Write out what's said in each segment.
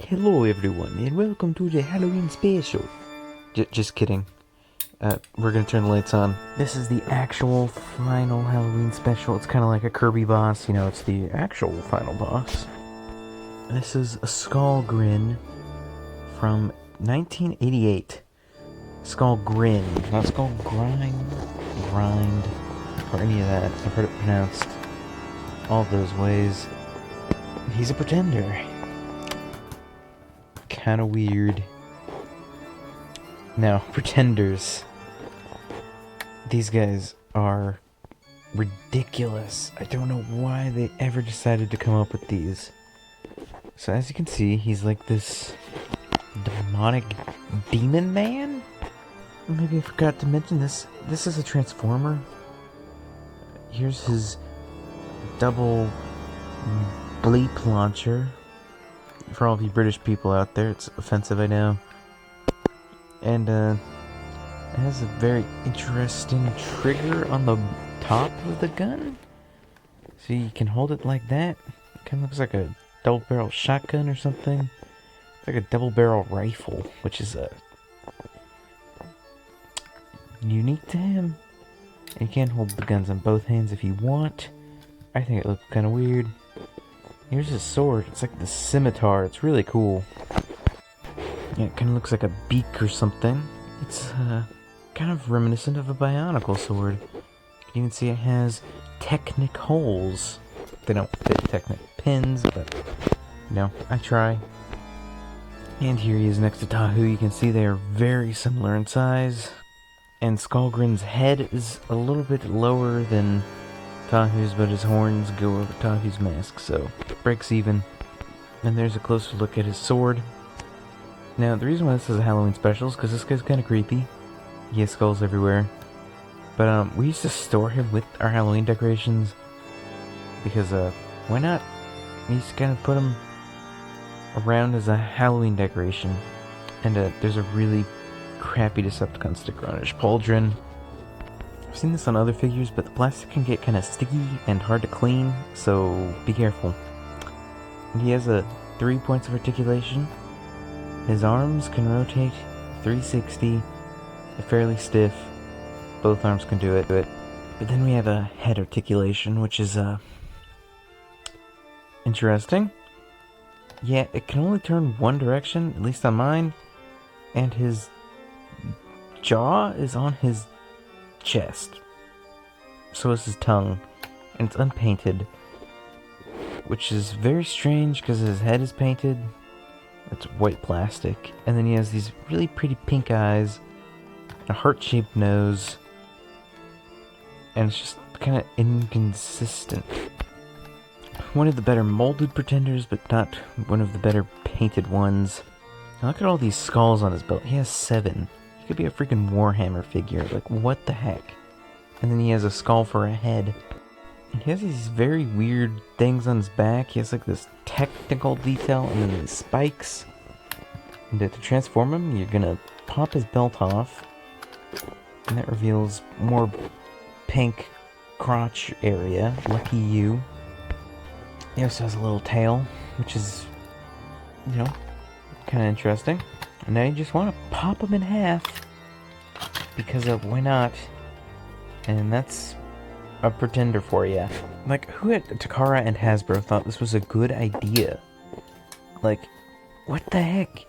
Hello everyone, and welcome to the Halloween special. Just kidding. We're gonna turn the lights on. This is the actual final Halloween special. It's kind of like a Kirby boss, you know, it's the actual final boss. This is a Skullgrin from 1988. Skullgrin, not grind, or any of that. I've heard it pronounced all those ways. He's a pretender. Kind of weird. Now, pretenders. These guys are ridiculous. I don't know why they ever decided to come up with these. So as you can see, he's like this demonic demon man? Maybe I forgot to mention this. This is a transformer. Here's his double bleep launcher. For all of you British people out there, it's offensive, I know. And, it has a very interesting trigger on the top of the gun. So you can hold it like that. It kind of looks like a double-barrel shotgun or something. It's like a double-barrel rifle, which is, unique to him. And you can hold the guns on both hands if you want. I think it looks kind of weird. Here's his sword. It's like the scimitar. It's really cool. Yeah, it kind of looks like a beak or something. It's kind of reminiscent of a bionicle sword. You can even see it has Technic holes. They don't fit Technic pins, but you know, I try. And here he is next to Tahu. You can see they are very similar in size. And Skullgrin's head is a little bit lower than Tahu's, but his horns go over Tahu's mask, so breaks even. And there's a closer look at his sword. Now, the reason why this is a Halloween special is because this guy's kind of creepy. He has skulls everywhere. But we used to store him with our Halloween decorations because why not? We used to kind of put him around as a Halloween decoration. And there's a really crappy Decepticon sticker on his pauldron. I've seen this on other figures, but the plastic can get kind of sticky and hard to clean, so be careful. And he has 3 points of articulation. His arms can rotate 360. They're fairly stiff. Both arms can do it. But then we have a head articulation, which is interesting. Yeah, it can only turn one direction, at least on mine. And his jaw is on his chest. So is his tongue. And it's unpainted. Which is very strange because his head is painted. It's white plastic. And then he has these really pretty pink eyes. A heart-shaped nose. And it's just kind of inconsistent. One of the better molded pretenders, but not one of the better painted ones. Now look at all these skulls on his belt. He has 7. He could be a freaking Warhammer figure. Like, what the heck? And then he has a skull for a head. And he has these very weird things on his back. He has like this technical detail and then these spikes. And to transform him, you're gonna pop his belt off. And that reveals more pink crotch area. Lucky you. He also has a little tail, which is, you know, kind of interesting. And now you just want to pop him in half. Because of why not? And that's a pretender for you. Like, who at Takara and Hasbro thought this was a good idea? Like, what the heck?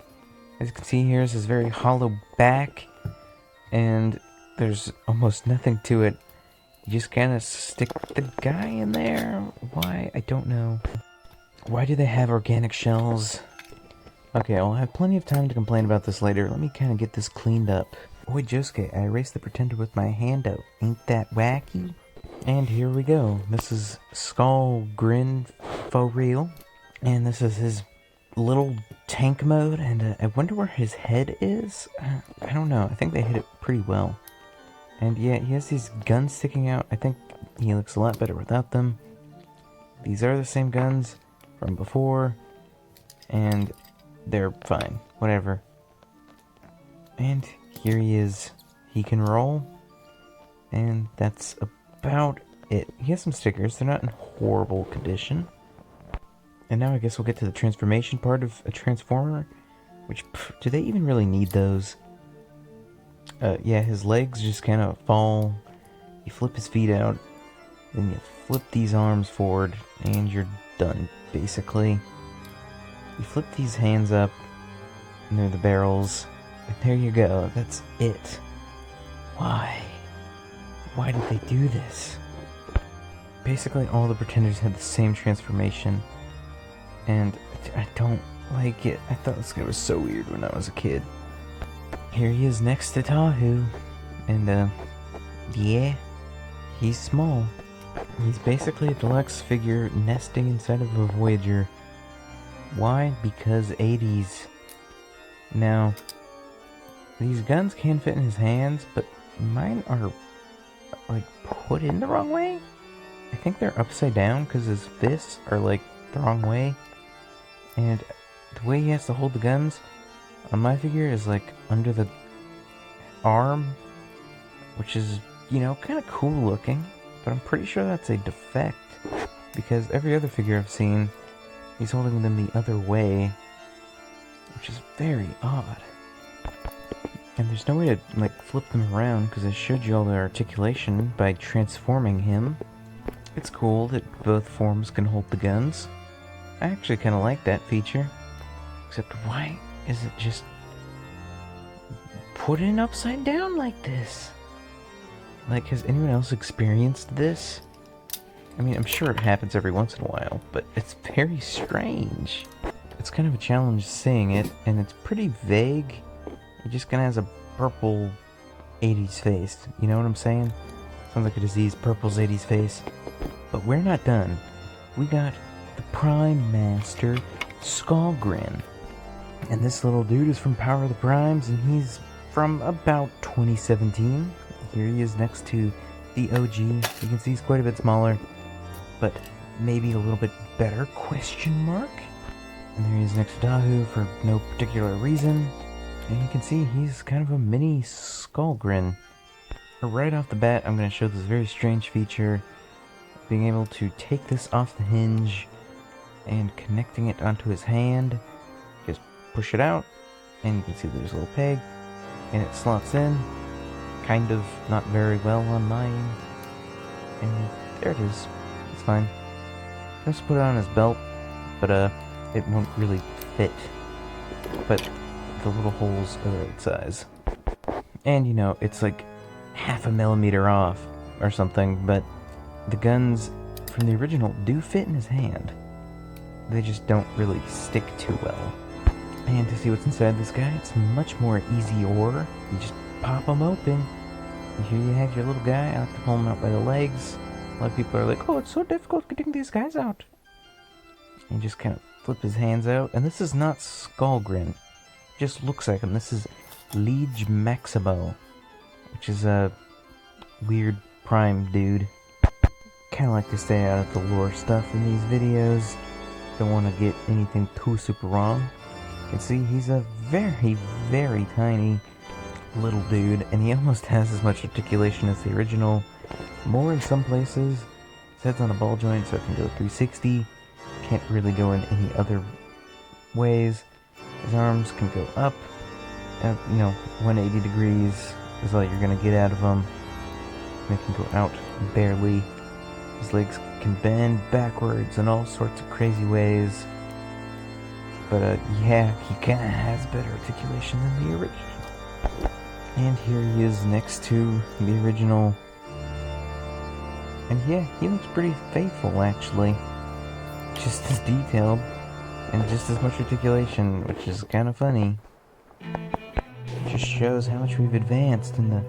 As you can see here, is his very hollow back. And there's almost nothing to it. You just kind of stick the guy in there. Why? I don't know. Why do they have organic shells? Okay, I'll have plenty of time to complain about this later. Let me kind of get this cleaned up. Oi, Josuke, I erased the pretender with my hand out. Ain't that wacky? And here we go. This is Skullgrin for real. And this is his little tank mode. And I wonder where his head is? I don't know. I think they hit it pretty well. And yeah, he has these guns sticking out. I think he looks a lot better without them. These are the same guns from before. And they're fine. Whatever. And here he is. He can roll. And that's about it. He has some stickers. They're not in horrible condition. And now I guess we'll get to the transformation part of a transformer. Which, do they even really need those? Yeah, his legs just kind of fall. You flip his feet out, then you flip these arms forward, and you're done, basically. You flip these hands up, and they're the barrels, and there you go, that's it. Why? Why did they do this? Basically, all the Pretenders had the same transformation, and I don't like it. I thought this guy was so weird when I was a kid. Here he is next to Tahu, and yeah, he's small. He's basically a deluxe figure nesting inside of a Voyager. Why? Because 80s. Now, these guns can fit in his hands, but mine are, like, put in the wrong way? I think they're upside down because his fists are, like, the wrong way. And the way he has to hold the guns on my figure is, like, under the arm, which is, you know, kind of cool looking, but I'm pretty sure that's a defect, because every other figure I've seen, he's holding them the other way, which is very odd. And there's no way to, like, flip them around, because I showed you all the articulation by transforming him. It's cool that both forms can hold the guns. I actually kind of like that feature. Except why is it just put in upside down like this? Like, has anyone else experienced this? I mean, I'm sure it happens every once in a while, but it's very strange. It's kind of a challenge seeing it, and it's pretty vague. It just kind of has a purple 80s face, you know what I'm saying? Sounds like a disease, purple's 80s face. But we're not done. We got the Prime Master, Skullgrin. And this little dude is from Power of the Primes, and he's from about 2017. Here he is next to the OG. You can see he's quite a bit smaller, but maybe a little bit better, question mark. And there he is next to Dahu for no particular reason. And you can see he's kind of a mini Skullgrin. Right off the bat, I'm going to show this very strange feature. Being able to take this off the hinge and connecting it onto his hand. Just push it out, and you can see there's a little peg, and it slots in. Kind of not very well on mine. And there it is. It's fine. Just put it on his belt, but it won't really fit. But the little holes are the right size. And you know, it's like half a millimeter off or something, but the guns from the original do fit in his hand. They just don't really stick too well. And to see what's inside this guy, it's much more easier. You just pop them open. And here you have your little guy. I like to pull him out by the legs. A lot of people are like, oh, it's so difficult getting these guys out. And you just kind of flip his hands out. And this is not Skullgrin. It just looks like him. This is Liege Maximo, which is a weird prime dude. Kind of like to stay out of the lore stuff in these videos. Don't want to get anything too super wrong. You can see he's a very, very tiny little dude, and he almost has as much articulation as the original. More in some places. His head's on a ball joint, so it can go 360. Can't really go in any other ways. His arms can go up, you know, 180 degrees is all you're going to get out of them. They can go out barely. His legs can bend backwards in all sorts of crazy ways. But yeah, he kind of has better articulation than the original. And here he is next to the original. And yeah, he looks pretty faithful actually. Just as detailed and just as much articulation, which is kind of funny. It just shows how much we've advanced in the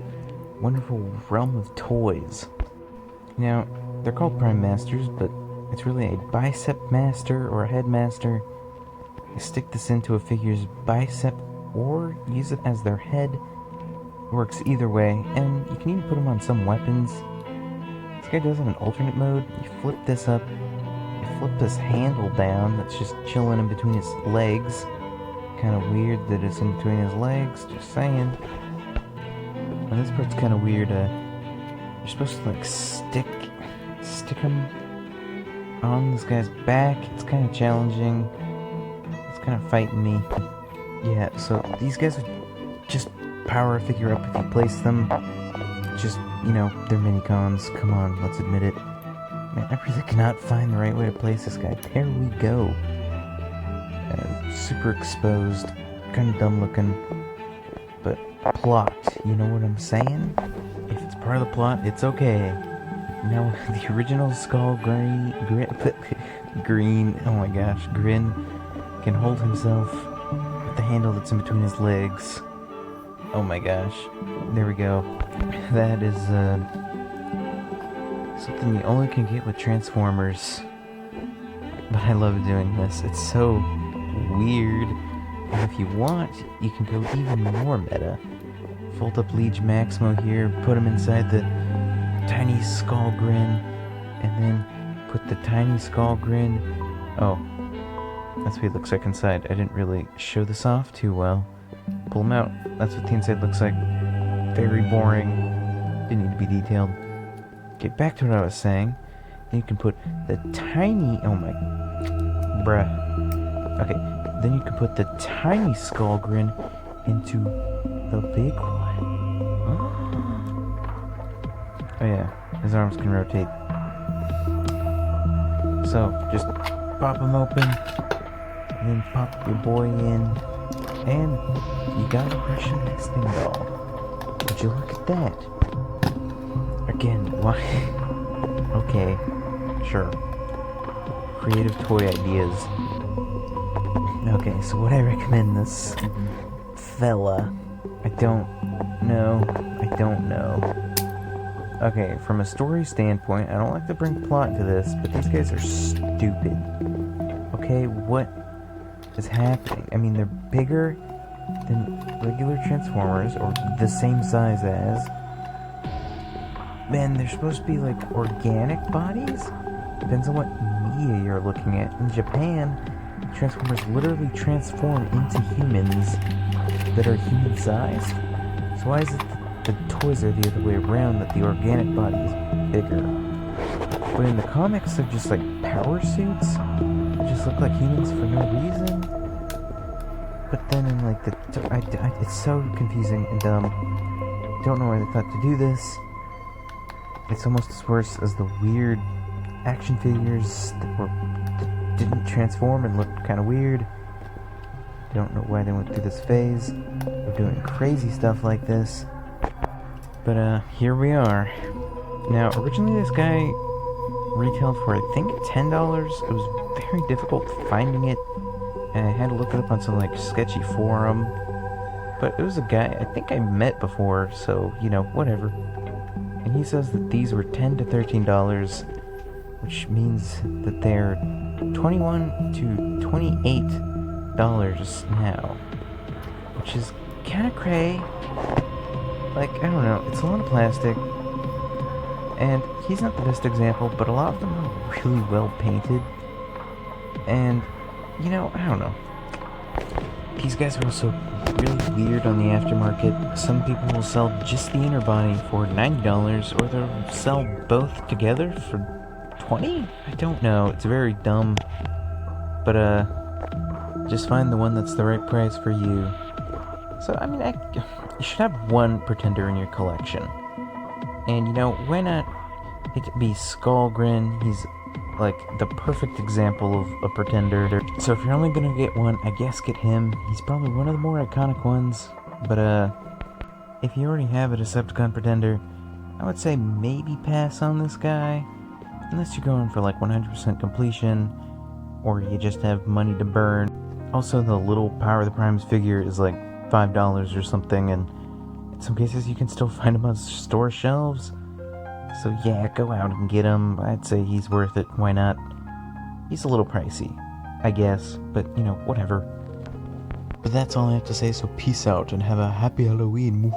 wonderful realm of toys. Now, they're called Prime Masters, but it's really a bicep master or a headmaster. You stick this into a figure's bicep or use it as their head. It works either way, and you can even put them on some weapons. This guy does it in alternate mode. You flip this up, you flip this handle down that's just chilling in between his legs. Kind of weird that it's in between his legs, just saying. And this part's kind of weird. You're supposed to like stick them on this guy's back. It's kind of challenging. It's kind of fighting me. Yeah, so these guys would just power a figure up if you place them. Just, they're mini-cons. Come on, let's admit it. Man, I really cannot find the right way to place this guy. There we go. Super exposed. Kind of dumb looking. But plot, you know what I'm saying? If it's part of the plot, it's okay. Now, the original Skullgrin, oh my gosh, Grin can hold himself with the handle that's in between his legs. Oh my gosh. There we go. That is, something you only can get with Transformers. But I love doing this. It's so weird. And if you want, you can go even more meta. Fold up Liege Maximo here, put him inside the tiny Skullgrin, and then put the tiny Skullgrin. Oh, that's what he looks like inside. I didn't really show this off too well. Pull him out. That's what the inside looks like. Very boring. Didn't need to be detailed. Get back to what I was saying. Then you can put the tiny... Oh my... Bruh. Okay, then you can put the tiny Skullgrin into the big one. Oh yeah, his arms can rotate. So, just pop him open, and then pop your boy in, and you got a Russian nesting doll. Would you look at that? Again, why? Okay, sure. Creative toy ideas. Okay, so what I recommend this fella? I don't know. Okay, from a story standpoint, I don't like to bring plot to this, but these guys are stupid. Okay, what is happening? I mean, they're bigger than regular Transformers, or the same size as. Man, they're supposed to be like organic bodies? Depends on what media you're looking at. In Japan, Transformers literally transform into humans that are human-sized. So why is it that the toys are the other way around, that the organic body is bigger? But in the comics, they're just like power suits. They just look like humans for no reason. But then in like it's so confusing and dumb. Don't know why they thought to do this. It's almost as worse as the weird action figures that didn't transform and looked kind of weird. Don't know why they went through this phase of doing crazy stuff like this. But here we are. Now, originally this guy retailed for I think $10. It was very difficult finding it, and I had to look it up on some like sketchy forum. But it was a guy I think I met before, so whatever. And he says that these were $10 to $13, which means that they're $21 to $28 now, which is kind of cray. Like, I don't know, it's a lot of plastic, and he's not the best example, but a lot of them are really well painted, and, I don't know. These guys are also really weird on the aftermarket. Some people will sell just the inner body for $90, or they'll sell both together for $20? I don't know, it's very dumb, but, just find the one that's the right price for you. So, I mean, you should have one Pretender in your collection. And, why not it be Skullgrin? He's, like, the perfect example of a Pretender. So if you're only gonna get one, I guess get him. He's probably one of the more iconic ones. But, if you already have a Decepticon Pretender, I would say maybe pass on this guy. Unless you're going for, like, 100% completion, or you just have money to burn. Also, the little Power of the Primes figure is like $5 or something, and in some cases you can still find them on store shelves. So yeah, go out and get him. I'd say he's worth it. Why not? He's a little pricey, I guess, but whatever. But that's all I have to say, so peace out and have a happy Halloween.